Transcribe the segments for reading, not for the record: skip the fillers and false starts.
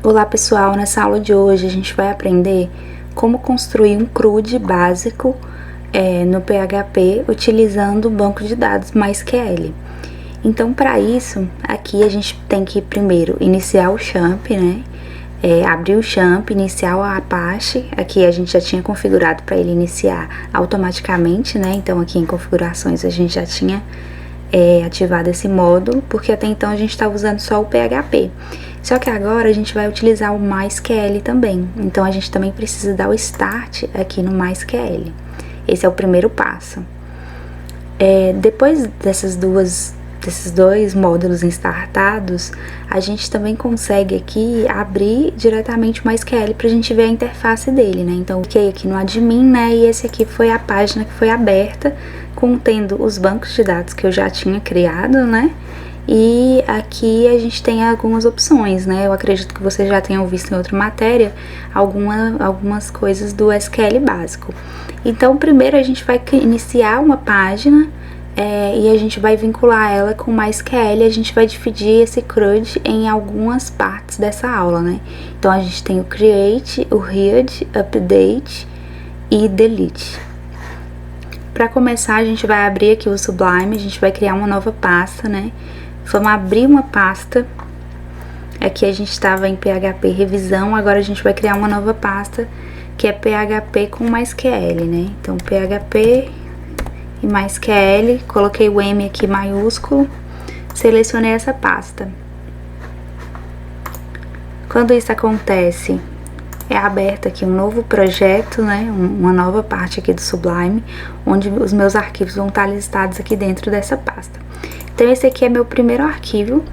Olá pessoal, nessa aula de hoje a gente vai aprender como construir um CRUD básico no PHP utilizando o banco de dados MySQL. Então, para isso, aqui a gente tem que primeiro iniciar o champ, né? Abrir o champ, iniciar o Apache. Aqui a gente já tinha configurado para ele iniciar automaticamente, né? Então, aqui em configurações a gente já tinha ativado esse módulo, porque até então a gente estava usando só o PHP. Só que agora a gente vai utilizar o MySQL também, então a gente também precisa dar o start aqui no MySQL. Esse é o primeiro passo. Depois desses dois módulos startados, a gente também consegue aqui abrir diretamente o MySQL para a gente ver a interface dele, né? Então, eu cliquei aqui no admin, né? E esse aqui foi a página que foi aberta, contendo os bancos de dados que eu já tinha criado, né? E aqui a gente tem algumas opções, né? Eu acredito que vocês já tenham visto em outra matéria algumas coisas do SQL básico. Então, primeiro a gente vai iniciar uma página e a gente vai vincular ela com MySQL. A gente vai dividir esse CRUD em algumas partes dessa aula, né? Então, a gente tem o Create, o Read, Update e Delete. Para começar, a gente vai abrir aqui o Sublime, a gente vai criar uma nova pasta, né? Vamos abrir uma pasta. Aqui a gente estava em PHP revisão, agora a gente vai criar uma nova pasta que é PHP com MySQL, né? Então, PHP e MySQL, coloquei o M aqui maiúsculo, selecionei essa pasta. Quando isso acontece, é aberto aqui um novo projeto, né? Uma nova parte aqui do Sublime, onde os meus arquivos vão estar listados aqui dentro dessa pasta. Então, esse aqui é meu primeiro arquivo.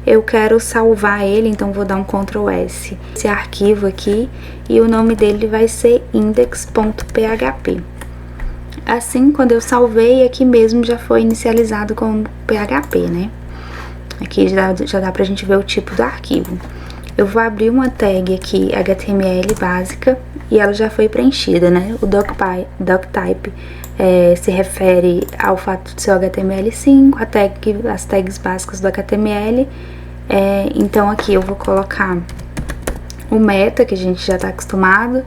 Eu quero salvar ele, então vou dar um Ctrl S. Esse arquivo aqui, e o nome dele vai ser index.php. Assim, quando eu salvei, aqui mesmo já foi inicializado como PHP, né? Aqui já dá pra gente ver o tipo do arquivo. Eu vou abrir uma tag aqui, HTML básica, e ela já foi preenchida, né? O doctype se refere ao fato de ser o HTML5, as tags básicas do HTML. Então, aqui eu vou colocar o meta, que a gente já está acostumado.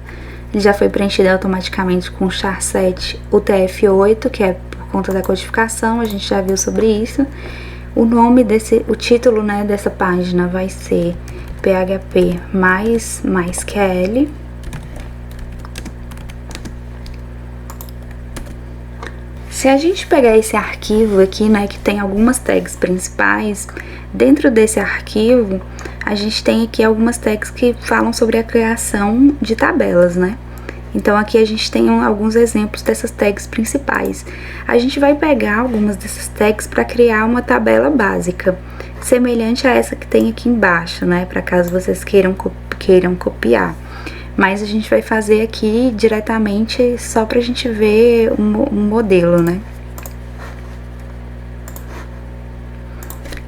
Ele já foi preenchido automaticamente com o char7 UTF-8, que é por conta da codificação, a gente já viu sobre isso. O nome o título, né, dessa página vai ser PHP mais MySQL. Se a gente pegar esse arquivo aqui, né, que tem algumas tags principais, dentro desse arquivo, a gente tem aqui algumas tags que falam sobre a criação de tabelas, né? Então, aqui a gente tem alguns exemplos dessas tags principais. A gente vai pegar algumas dessas tags para criar uma tabela básica, semelhante a essa que tem aqui embaixo, né? Para caso vocês queiram copiar. Mas a gente vai fazer aqui diretamente só pra gente ver um modelo, né?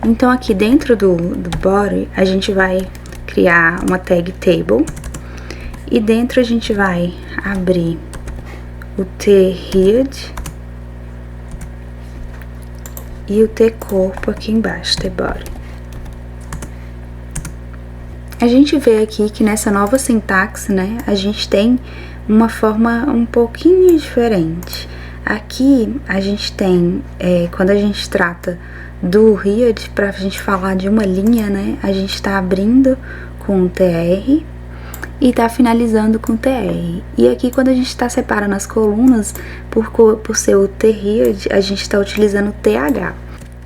Então, aqui dentro do body, a gente vai criar uma tag table. E dentro a gente vai abrir o t-head e o t-corpo aqui embaixo, t-body. A gente vê aqui que nessa nova sintaxe, né, a gente tem uma forma um pouquinho diferente. Aqui a gente tem, quando a gente trata do read, pra gente falar de uma linha, né, a gente tá abrindo com o tr e tá finalizando com tr. E aqui quando a gente tá separando as colunas, por ser o t-read, a gente tá utilizando o th.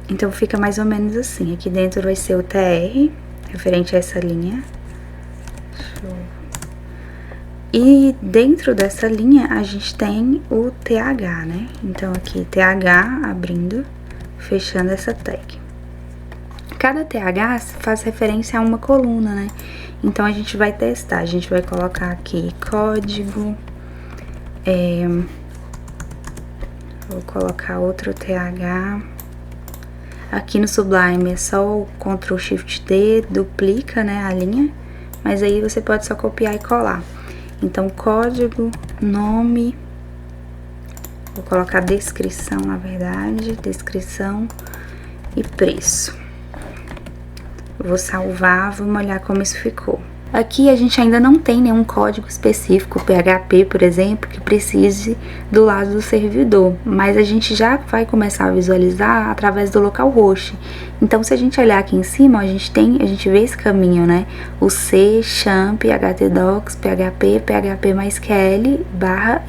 Então fica mais ou menos assim, aqui dentro vai ser o tr, referente a essa linha. E dentro dessa linha a gente tem o th, né? Então aqui th abrindo, fechando essa tag. Cada th faz referência a uma coluna, né? Então a gente vai testar, a gente vai colocar aqui código, vou colocar outro th. Aqui no Sublime é só o Ctrl Shift D, duplica, né, a linha, mas aí você pode só copiar e colar. Então, código, nome, vou colocar descrição, na verdade, descrição e preço. Vou salvar, vamos olhar como isso ficou. Aqui a gente ainda não tem nenhum código específico, PHP, por exemplo, que precise do lado do servidor, mas a gente já vai começar a visualizar através do localhost. Então, se a gente olhar aqui em cima, a gente vê esse caminho, né? O C, champ, htdocs, php, php+ql,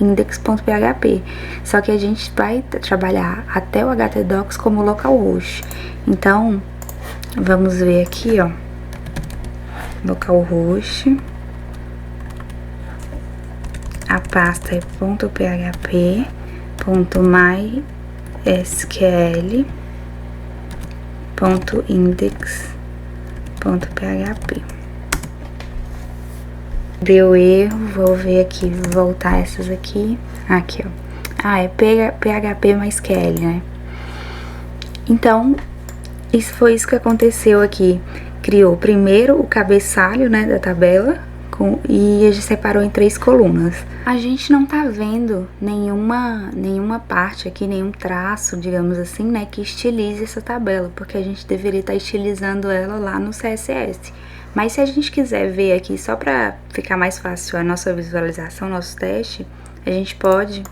/index.php. Só que a gente vai trabalhar até o htdocs como localhost. Então, vamos ver aqui, ó. Localhost, a pasta é .php, .mysql, .index.php. Deu erro, vou ver aqui, voltar essas aqui. Aqui, ó. Ah, é php+ql, né? Então, foi isso que aconteceu aqui. Criou primeiro o cabeçalho, né, da tabela e a gente separou em 3 colunas. A gente não tá vendo nenhuma parte aqui, nenhum traço, digamos assim, né, que estilize essa tabela, porque a gente deveria estar estilizando ela lá no CSS. Mas se a gente quiser ver aqui, só para ficar mais fácil a nossa visualização, nosso teste, a gente pode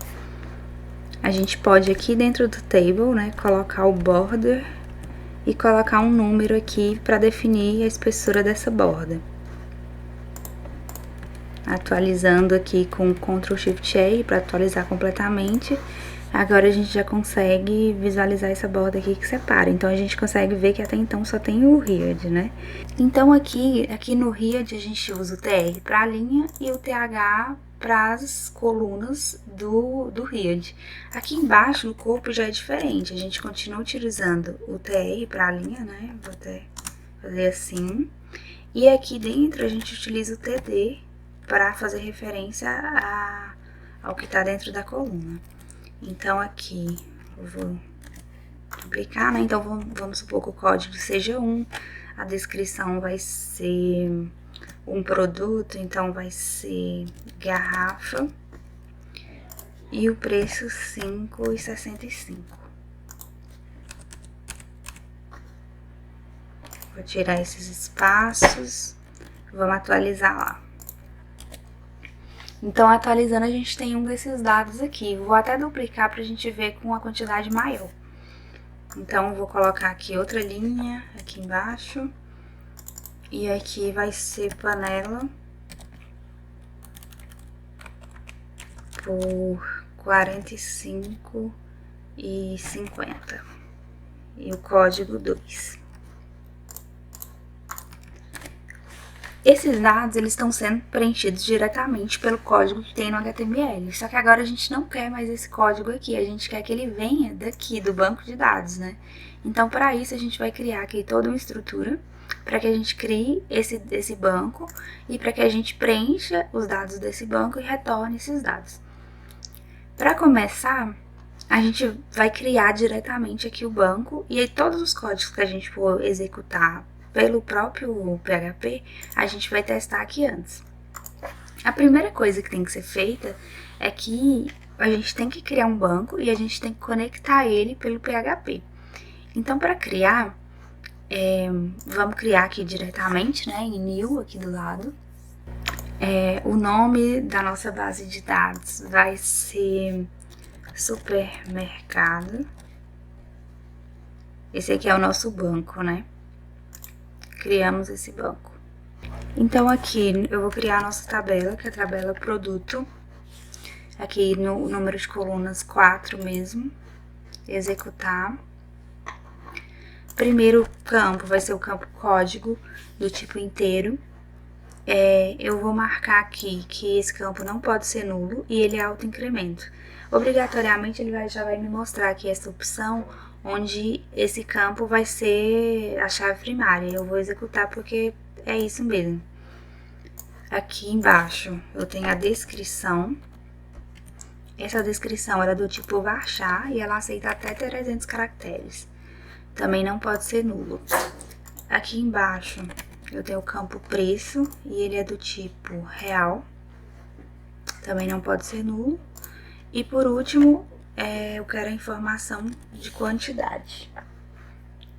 aqui dentro do table, né, colocar o border e colocar um número aqui para definir a espessura dessa borda. Atualizando aqui com Ctrl Shift A para atualizar completamente. Agora a gente já consegue visualizar essa borda aqui que separa. Então a gente consegue ver que até então só tem o Read, né? Então aqui no Read a gente usa o TR para a linha e o TH para as colunas do Read. Aqui embaixo no corpo já é diferente, a gente continua utilizando o TR para a linha, né? Vou até fazer assim. E aqui dentro a gente utiliza o TD para fazer referência ao que está dentro da coluna. Então aqui eu vou duplicar, né? Então vamos supor que o código seja 1, a descrição vai ser um produto, então vai ser garrafa, e o preço 5,65. Vou tirar esses espaços, vamos atualizar lá. Então, atualizando, a gente tem um desses dados aqui. Vou até duplicar pra gente ver com a quantidade maior. Então, vou colocar aqui outra linha, aqui embaixo. E aqui vai ser panela por R$45,50. E o código 2. Esses dados, eles estão sendo preenchidos diretamente pelo código que tem no HTML. Só que agora a gente não quer mais esse código aqui, a gente quer que ele venha daqui, do banco de dados, né? Então, para isso, a gente vai criar aqui toda uma estrutura para que a gente crie esse banco e para que a gente preencha os dados desse banco e retorne esses dados. Para começar, a gente vai criar diretamente aqui o banco e aí todos os códigos que a gente for executar pelo próprio PHP, a gente vai testar aqui antes. A primeira coisa que tem que ser feita é que a gente tem que criar um banco e a gente tem que conectar ele pelo PHP. Então, para criar, vamos criar aqui diretamente, né, em New, aqui do lado. O nome da nossa base de dados vai ser supermercado. Esse aqui é o nosso banco, né? Criamos esse banco. Então, aqui eu vou criar a nossa tabela, que é a tabela produto. Aqui no número de colunas 4 mesmo. Executar. Primeiro campo vai ser o campo código do tipo inteiro. Eu vou marcar aqui que esse campo não pode ser nulo e ele é autoincremento. Obrigatoriamente ele já vai me mostrar aqui essa opção onde esse campo vai ser a chave primária. Eu vou executar porque é isso mesmo. Aqui embaixo eu tenho a descrição. Essa descrição era do tipo varchar e ela aceita até 300 caracteres. Também não pode ser nulo. Aqui embaixo eu tenho o campo preço e ele é do tipo real. Também não pode ser nulo. E por último, eu quero a informação de quantidade.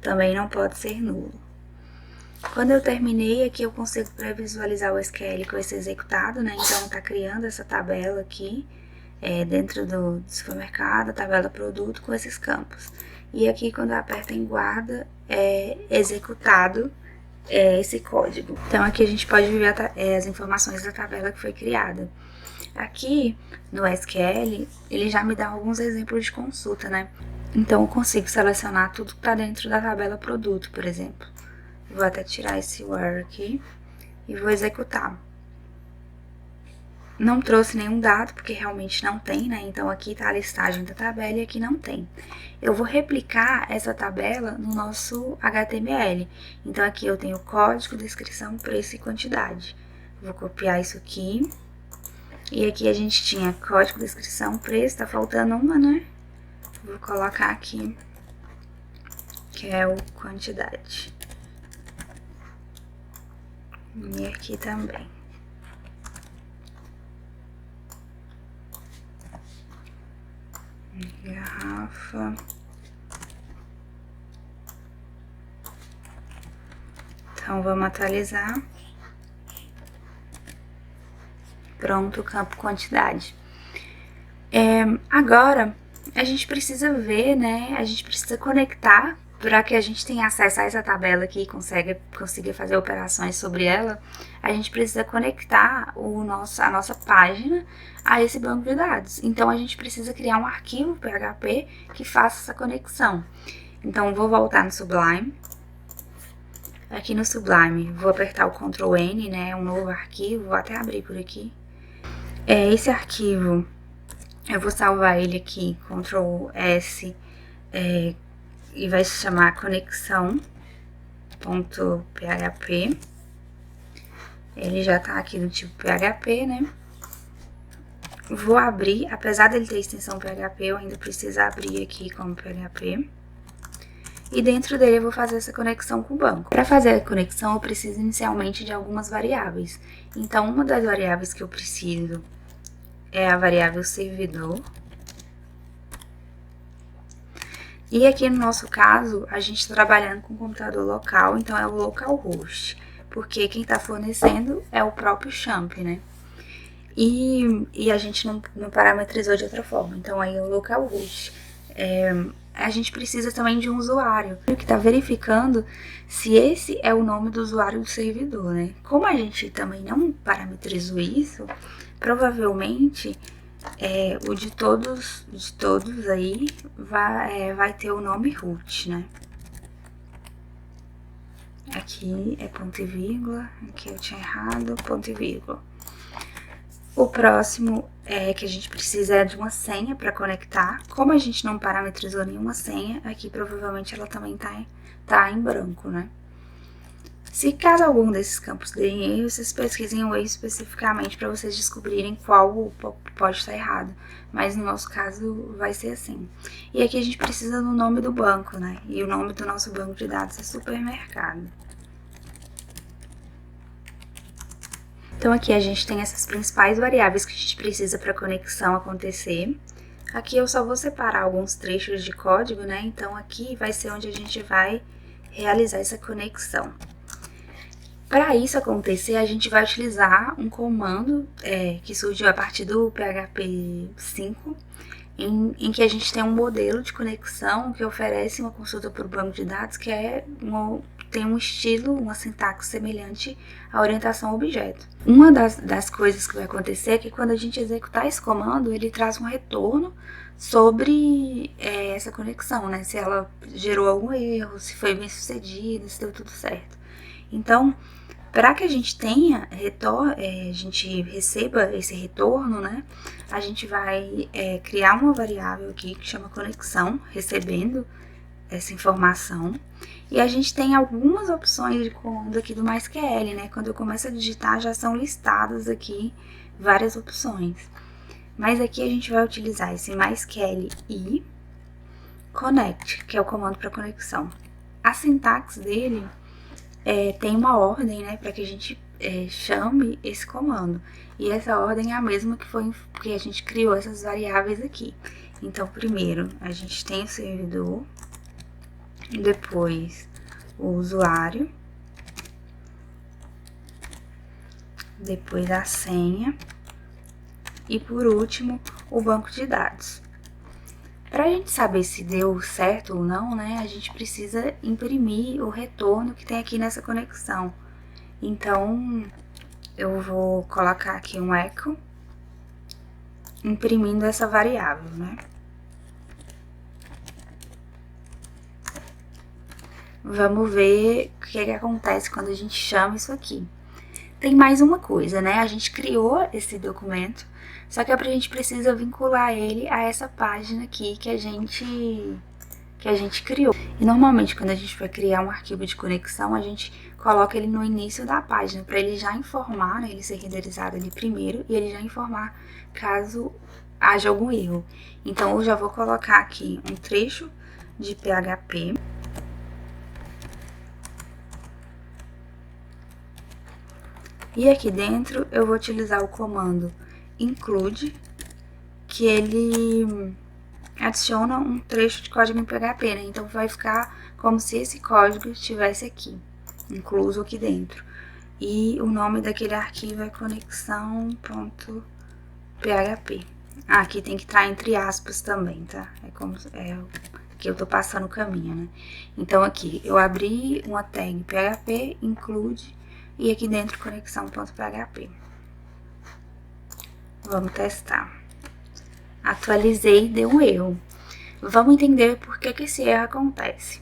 Também não pode ser nulo. Quando eu terminei, aqui eu consigo pré-visualizar o SQL que vai ser executado, né? Então, tá criando essa tabela aqui, dentro do supermercado, a tabela produto com esses campos. E aqui, quando eu aperto em guarda, é executado esse código. Então, aqui a gente pode ver as informações da tabela que foi criada. Aqui, no SQL, ele já me dá alguns exemplos de consulta, né? Então, eu consigo selecionar tudo que tá dentro da tabela produto, por exemplo. Vou até tirar esse where aqui e vou executar. Não trouxe nenhum dado, porque realmente não tem, né? Então, aqui tá a listagem da tabela e aqui não tem. Eu vou replicar essa tabela no nosso HTML. Então, aqui eu tenho código, descrição, preço e quantidade. Vou copiar isso aqui. E aqui a gente tinha código, descrição, preço, tá faltando uma, né? Vou colocar aqui, que é o quantidade. E aqui também. Garrafa. Então, vamos atualizar. Pronto, campo quantidade. Agora, a gente precisa ver, né? A gente precisa conectar para que a gente tenha acesso a essa tabela aqui e consiga fazer operações sobre ela. A gente precisa conectar a nossa página a esse banco de dados. Então, a gente precisa criar um arquivo PHP que faça essa conexão. Então, vou voltar no Sublime. Aqui no Sublime, vou apertar o Ctrl N, né? Um novo arquivo, vou até abrir por aqui. Esse arquivo, eu vou salvar ele aqui, Ctrl S, e vai se chamar conexão.php. Ele já tá aqui do tipo PHP, né? Vou abrir, apesar dele ter extensão PHP, eu ainda preciso abrir aqui como PHP. E dentro dele eu vou fazer essa conexão com o banco. Para fazer a conexão, eu preciso inicialmente de algumas variáveis. Então, uma das variáveis que eu preciso é a variável servidor. E aqui no nosso caso, a gente está trabalhando com computador local, então é o localhost, porque quem está fornecendo é o próprio Champ, né? E a gente não parametrizou de outra forma, então aí é o localhost. A gente precisa também de um usuário, que está verificando se esse é o nome do usuário do servidor, né? Como a gente também não parametrizou isso, provavelmente o de todos aí vai ter o nome root, né? Aqui é ponto e vírgula, aqui eu tinha errado, ponto e vírgula. O próximo que a gente precisa é de uma senha para conectar. Como a gente não parametrizou nenhuma senha, aqui provavelmente ela também tá em branco, né? Se caso algum desses campos deem erro, vocês pesquisem o erro especificamente para vocês descobrirem qual pode estar errado. Mas no nosso caso vai ser assim. E aqui a gente precisa do nome do banco, né? E o nome do nosso banco de dados é supermercado. Então, aqui a gente tem essas principais variáveis que a gente precisa para a conexão acontecer. Aqui eu só vou separar alguns trechos de código, né? Então, aqui vai ser onde a gente vai realizar essa conexão. Para isso acontecer, a gente vai utilizar um comando que surgiu a partir do PHP 5, em que a gente tem um modelo de conexão que oferece uma consulta por banco de dados que tem um estilo, uma sintaxe semelhante à orientação a objeto. Uma das coisas que vai acontecer é que quando a gente executar esse comando, ele traz um retorno sobre essa conexão, né? Se ela gerou algum erro, se foi bem sucedida, se deu tudo certo. Então, para que a gente tenha a gente receba esse retorno, né? A gente vai criar uma variável aqui que chama conexão, recebendo essa informação. E a gente tem algumas opções de comando aqui do MySQL, né? Quando eu começo a digitar, já são listadas aqui várias opções. Mas aqui a gente vai utilizar esse MySQL e connect, que é o comando para conexão. A sintaxe dele tem uma ordem, né, para que a gente chame esse comando. E essa ordem é a mesma que a gente criou essas variáveis aqui. Então, primeiro, a gente tem o servidor, depois o usuário, depois a senha e por último o banco de dados. Para a gente saber se deu certo ou não, né, a gente precisa imprimir o retorno que tem aqui nessa conexão. Então, eu vou colocar aqui um echo imprimindo essa variável, né? Vamos ver o que acontece quando a gente chama isso aqui. Tem mais uma coisa, né? A gente criou esse documento, só que a gente precisa vincular ele a essa página aqui que a gente criou. E normalmente quando a gente vai criar um arquivo de conexão, a gente coloca ele no início da página, para ele já informar, né, ele ser renderizado ali primeiro, e ele já informar caso haja algum erro. Então eu já vou colocar aqui um trecho de PHP. E aqui dentro eu vou utilizar o comando include, que ele adiciona um trecho de código em PHP, né? Então vai ficar como se esse código estivesse aqui, incluso aqui dentro. E o nome daquele arquivo é conexão.php. Ah, aqui tem que estar entre aspas também, tá? É como que eu tô passando o caminho, né? Então aqui eu abri uma tag PHP include e aqui dentro conexão.php. Vamos testar. Atualizei e deu um erro. Vamos entender por que esse erro acontece.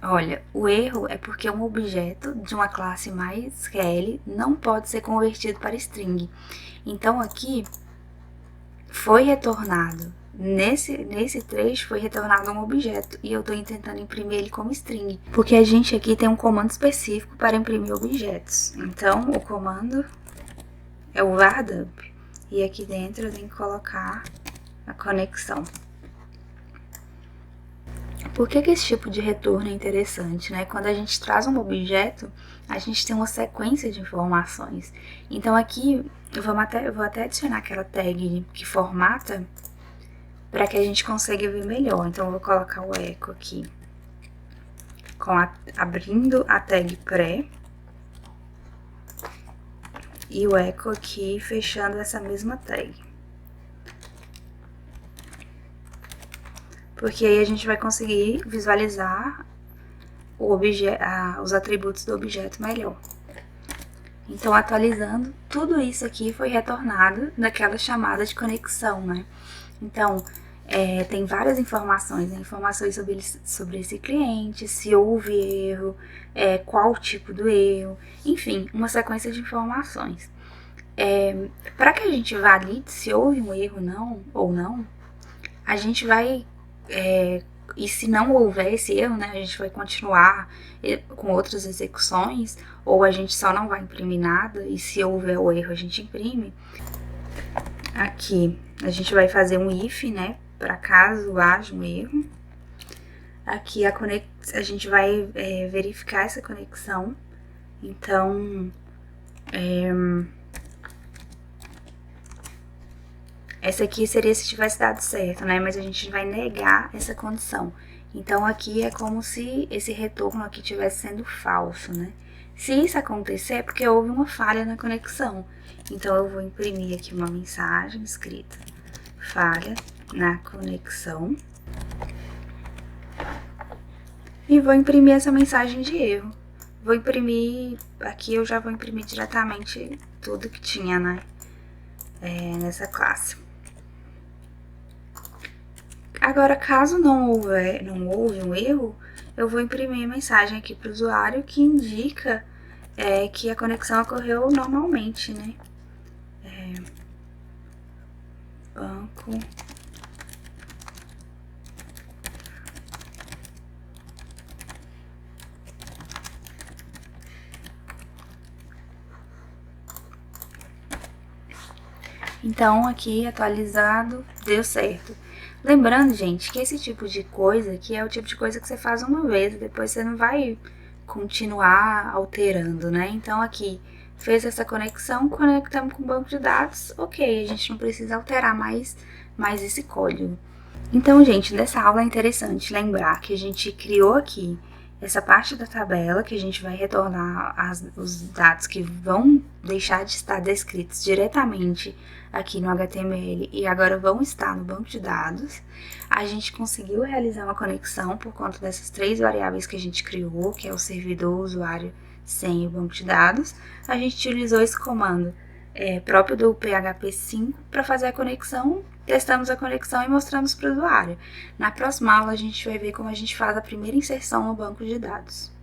Olha, o erro é porque um objeto de uma classe MySQL não pode ser convertido para string. Então aqui foi retornado, nesse trecho foi retornado um objeto e eu estou tentando imprimir ele como string, porque a gente aqui tem um comando específico para imprimir objetos. Então o comando é o vardump e aqui dentro eu tenho que colocar a conexão. Por que esse tipo de retorno é interessante, né? Quando a gente traz um objeto, a gente tem uma sequência de informações. Então aqui eu vou até adicionar aquela tag que formata para que a gente consiga ver melhor. Então eu vou colocar o echo aqui abrindo a tag pré e o echo aqui fechando essa mesma tag. Porque aí a gente vai conseguir visualizar os atributos do objeto melhor. Então, atualizando, tudo isso aqui foi retornado naquela chamada de conexão, né? Então, tem várias informações, né? Informações sobre esse cliente, se houve erro, qual o tipo do erro, enfim, uma sequência de informações. Para que a gente valide se houve um erro ou não, a gente vai... e se não houver esse erro, né, a gente vai continuar com outras execuções, ou a gente só não vai imprimir nada, e se houver o erro a gente imprime. Aqui a gente vai fazer um if, né, para caso haja um erro. Aqui a gente vai verificar essa conexão. Então, essa aqui seria se tivesse dado certo, né? Mas a gente vai negar essa condição. Então, aqui é como se esse retorno aqui estivesse sendo falso, né? Se isso acontecer, é porque houve uma falha na conexão. Então, eu vou imprimir aqui uma mensagem escrita: falha na conexão. E vou imprimir essa mensagem de erro. Vou imprimir, aqui eu já vou imprimir diretamente tudo que tinha, né? Nessa classe. Agora, caso não houve um erro, eu vou imprimir a mensagem aqui para o usuário que indica que a conexão ocorreu normalmente, né? Banco. Então, aqui, atualizado, deu certo. Lembrando, gente, que esse tipo de coisa aqui é o tipo de coisa que você faz uma vez, depois você não vai continuar alterando, né? Então, aqui, fez essa conexão, conectamos com o banco de dados, ok, a gente não precisa alterar mais esse código. Então, gente, nessa aula é interessante lembrar que a gente criou aqui essa parte da tabela que a gente vai retornar os dados que vão deixar de estar descritos diretamente aqui no HTML e agora vão estar no banco de dados. A gente conseguiu realizar uma conexão por conta dessas 3 variáveis que a gente criou, que é o servidor, o usuário, senha e o banco de dados. A gente utilizou esse comando próprio do PHP 5 para fazer a conexão, testamos a conexão e mostramos para o usuário. Na próxima aula a gente vai ver como a gente faz a primeira inserção no banco de dados.